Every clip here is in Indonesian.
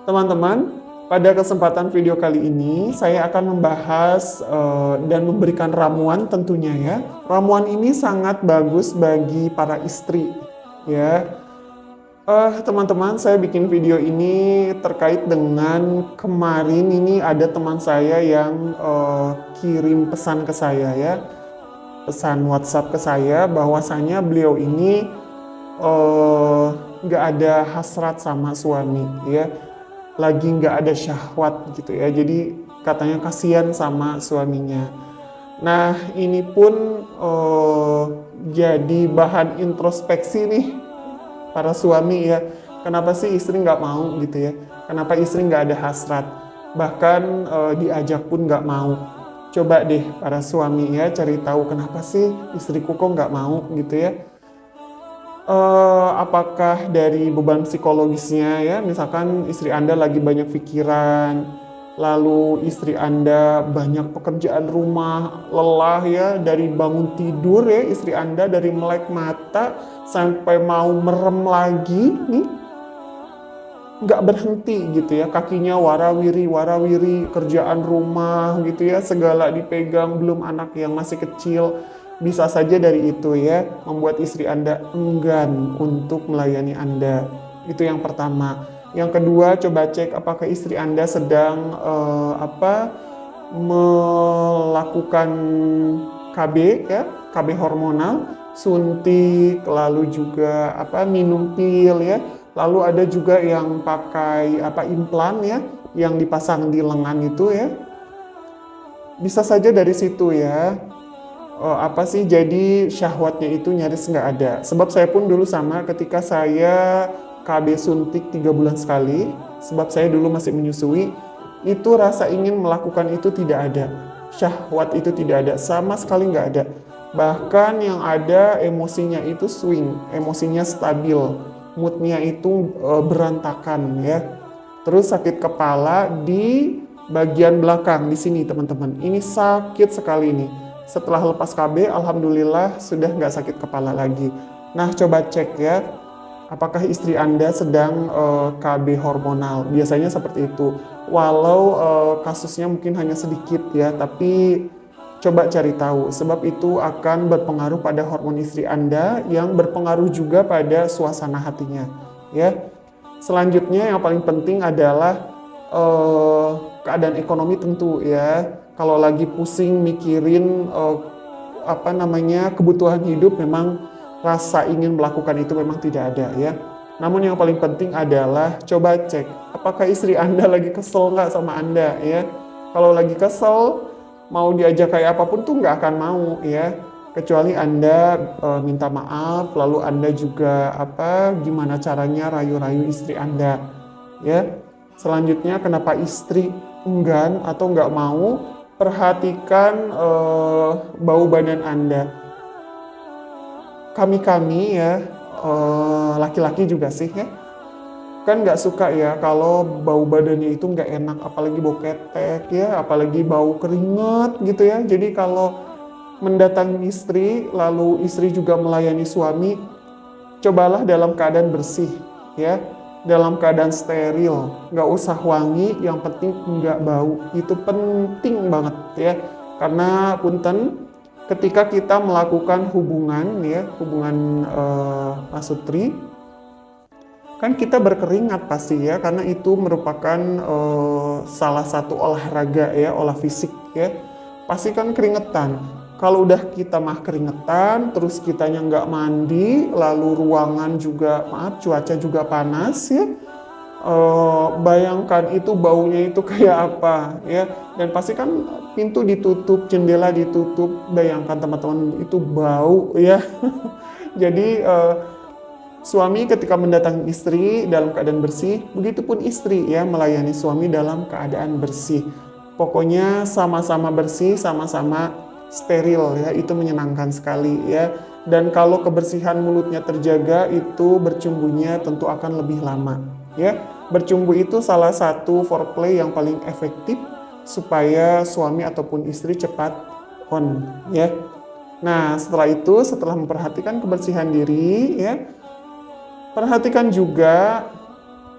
Teman-teman, pada kesempatan video kali ini saya akan membahas dan memberikan ramuan tentunya ya. Ramuan ini sangat bagus bagi para istri ya. Teman-teman, saya bikin video ini terkait dengan kemarin ini ada teman saya yang kirim pesan ke saya ya. Pesan WhatsApp ke saya bahwasanya beliau ini nggak ada hasrat sama suami ya, lagi nggak ada syahwat gitu ya, jadi katanya kasihan sama suaminya. Nah ini pun jadi bahan introspeksi nih para suami ya, kenapa sih istri nggak mau gitu ya, kenapa istri nggak ada hasrat, bahkan diajak pun nggak mau. Coba deh para suami ya cari tahu kenapa sih istriku kok nggak mau gitu ya. Apakah dari beban psikologisnya ya, misalkan istri Anda lagi banyak pikiran, lalu istri Anda banyak pekerjaan rumah, lelah ya, dari bangun tidur ya, istri Anda dari melek mata sampai mau merem lagi nih, nggak berhenti gitu ya, kakinya warawiri kerjaan rumah gitu ya, segala dipegang, belum anak yang masih kecil. Bisa saja dari itu ya, membuat istri Anda enggan untuk melayani Anda. Itu yang pertama. Yang kedua, coba cek apakah istri Anda sedang melakukan KB ya, KB hormonal, suntik, lalu juga minum pil ya. Lalu ada juga yang pakai implan ya, yang dipasang di lengan itu ya. Bisa saja dari situ ya. Jadi syahwatnya itu nyaris nggak ada. Sebab saya pun dulu sama ketika saya KB suntik 3 bulan sekali, sebab saya dulu masih menyusui, itu rasa ingin melakukan itu tidak ada. Syahwat itu tidak ada, sama sekali nggak ada. Bahkan yang ada emosinya itu swing, emosinya stabil, moodnya itu berantakan ya. Terus sakit kepala di bagian belakang di sini teman-teman. Ini sakit sekali ini. Setelah lepas KB, alhamdulillah sudah nggak sakit kepala lagi. Nah, coba cek ya, apakah istri Anda sedang KB hormonal. Biasanya seperti itu. Walau kasusnya mungkin hanya sedikit ya, tapi coba cari tahu. Sebab itu akan berpengaruh pada hormon istri Anda yang berpengaruh juga pada suasana hatinya. Ya. Selanjutnya yang paling penting adalah keadaan ekonomi tentu ya. Kalau lagi pusing mikirin kebutuhan hidup, memang rasa ingin melakukan itu memang tidak ada ya. Namun yang paling penting adalah coba cek apakah istri Anda lagi kesel nggak sama Anda ya. Kalau lagi kesel, mau diajak kayak apapun tuh nggak akan mau ya. Kecuali Anda minta maaf, lalu Anda juga gimana caranya rayu-rayu istri Anda ya. Selanjutnya kenapa istri enggan atau nggak mau? Perhatikan bau badan Anda. Kami ya, laki-laki juga sih ya, kan nggak suka ya kalau bau badannya itu nggak enak, apalagi bau ketek ya, apalagi bau keringat gitu ya. Jadi kalau mendatangi istri, lalu istri juga melayani suami, cobalah dalam keadaan bersih ya, dalam keadaan steril, nggak usah wangi, yang penting nggak bau. Itu penting banget ya, karena punten ketika kita melakukan hubungan ya, hubungan pasutri, kan kita berkeringat pasti ya, karena itu merupakan salah satu olahraga ya, olah fisik ya, pasti kan keringetan. Kalau udah kita mah keringetan, terus kitanya nggak mandi, lalu ruangan juga, cuaca juga panas ya. Bayangkan itu baunya itu kayak apa ya. Dan pasti kan pintu ditutup, jendela ditutup. Bayangkan teman-teman itu bau ya. Jadi suami ketika mendatangi istri dalam keadaan bersih, begitupun istri ya melayani suami dalam keadaan bersih. Pokoknya sama-sama bersih, sama-sama steril ya, itu menyenangkan sekali ya. Dan kalau kebersihan mulutnya terjaga, itu bercumbunya tentu akan lebih lama ya. Bercumbu itu salah satu foreplay yang paling efektif supaya suami ataupun istri cepat on ya. Nah, setelah itu, setelah memperhatikan kebersihan diri ya, perhatikan juga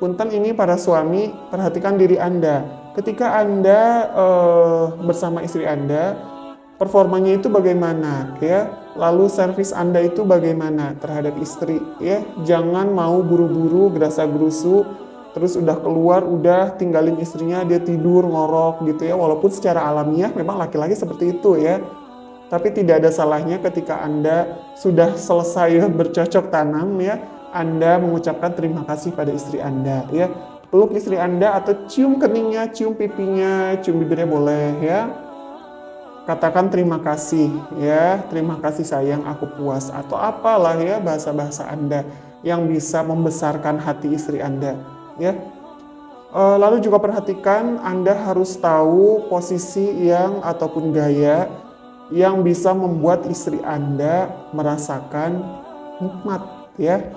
Punten ini para suami, perhatikan diri Anda. Ketika Anda bersama istri Anda, performanya itu bagaimana ya? Lalu servis Anda itu bagaimana terhadap istri ya? Jangan mau buru-buru gerasa-gerusu terus udah keluar udah tinggalin istrinya dia tidur ngorok gitu ya. Walaupun secara alamiah memang laki-laki seperti itu ya. Tapi tidak ada salahnya ketika Anda sudah selesai bercocok tanam ya, Anda mengucapkan terima kasih pada istri Anda ya. Peluk istri Anda atau cium keningnya, cium pipinya, cium bibirnya boleh ya. Katakan terima kasih ya, terima kasih sayang aku puas atau apalah ya bahasa-bahasa Anda yang bisa membesarkan hati istri Anda ya. Lalu juga perhatikan Anda harus tahu posisi yang ataupun gaya yang bisa membuat istri Anda merasakan nikmat ya.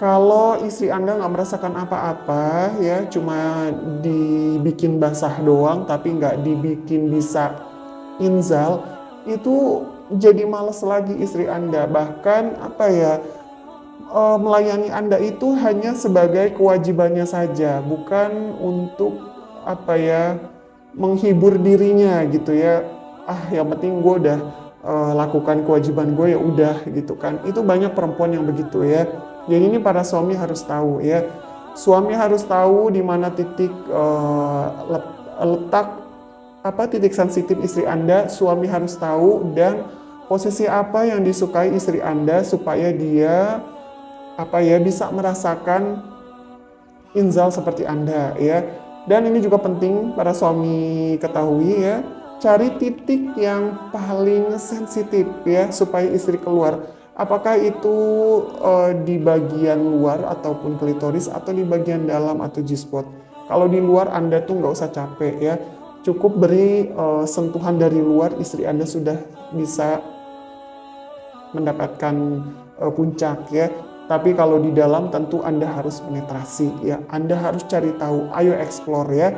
Kalau istri Anda nggak merasakan apa-apa ya, cuma dibikin basah doang tapi nggak dibikin bisa inzal, itu jadi males lagi istri Anda. Bahkan apa ya, melayani Anda itu hanya sebagai kewajibannya saja, bukan untuk apa ya, menghibur dirinya gitu ya. Yang penting gue udah lakukan kewajiban gue ya udah gitu kan. Itu banyak perempuan yang begitu ya. Jadi ini para suami harus tahu ya. Suami harus tahu di mana titik letak titik sensitif istri Anda. Suami harus tahu dan posisi apa yang disukai istri Anda supaya dia bisa merasakan inzal seperti Anda ya. Dan ini juga penting para suami ketahui ya, cari titik yang paling sensitif ya supaya istri keluar. Apakah itu di bagian luar ataupun klitoris atau di bagian dalam atau G-spot. Kalau di luar Anda tuh nggak usah capek ya, cukup beri sentuhan dari luar, istri Anda sudah bisa mendapatkan puncak ya. Tapi kalau di dalam tentu Anda harus penetrasi ya. Anda harus cari tahu, ayo explore ya.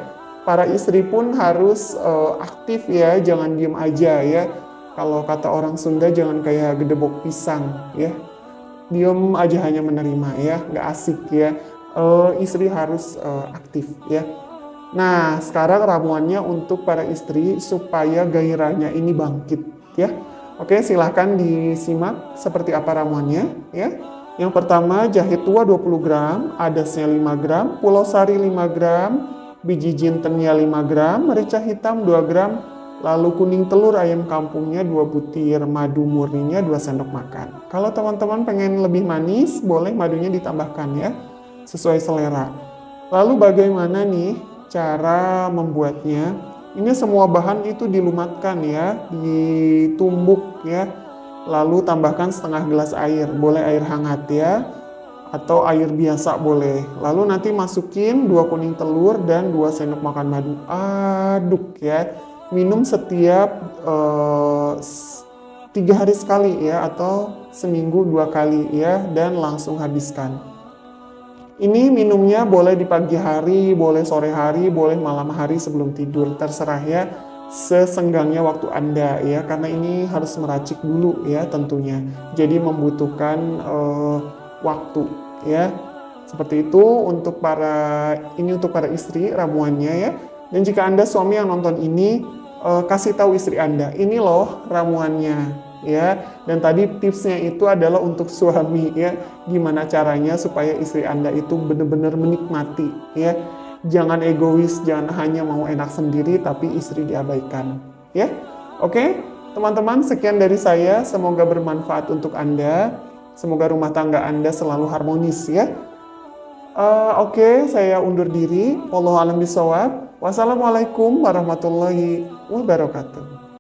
Para istri pun harus aktif ya, jangan diem aja ya. Kalau kata orang Sunda jangan kayak gedebok pisang ya. Diem aja hanya menerima ya, nggak asik ya. Istri harus aktif ya. Nah, sekarang ramuannya untuk para istri supaya gairahnya ini bangkit ya. Oke, silahkan disimak seperti apa ramuannya ya. Yang pertama, jahe tua 20 gram, adasnya 5 gram, pulau sari 5 gram, biji jintennya 5 gram, merica hitam 2 gram, lalu kuning telur ayam kampungnya 2 butir, madu murninya 2 sendok makan. Kalau teman-teman pengen lebih manis, boleh madunya ditambahkan ya, sesuai selera. Lalu bagaimana nih cara membuatnya? Ini semua bahan itu dilumatkan ya, ditumbuk ya. Lalu tambahkan setengah gelas air, boleh air hangat ya, atau air biasa boleh. Lalu nanti masukin 2 kuning telur dan 2 sendok makan madu. Aduk ya, minum setiap 3 hari sekali ya, atau seminggu 2 kali ya, dan langsung habiskan. Ini minumnya boleh di pagi hari, boleh sore hari, boleh malam hari sebelum tidur, terserah ya. Sesenggangnya waktu Anda ya, karena ini harus meracik dulu ya tentunya, jadi membutuhkan waktu ya. Seperti itu untuk para istri ramuannya ya. Dan jika Anda suami yang nonton ini, kasih tahu istri Anda, ini loh ramuannya ya. Dan tadi tipsnya itu adalah untuk suami ya, gimana caranya supaya istri Anda itu benar-benar menikmati ya. Jangan egois, jangan hanya mau enak sendiri tapi istri diabaikan ya. Oke, teman-teman, sekian dari saya, semoga bermanfaat untuk Anda, semoga rumah tangga Anda selalu harmonis ya. Oke, saya undur diri. Wallahu a'lam bishawab. Wassalamualaikum warahmatullahi wabarakatuh.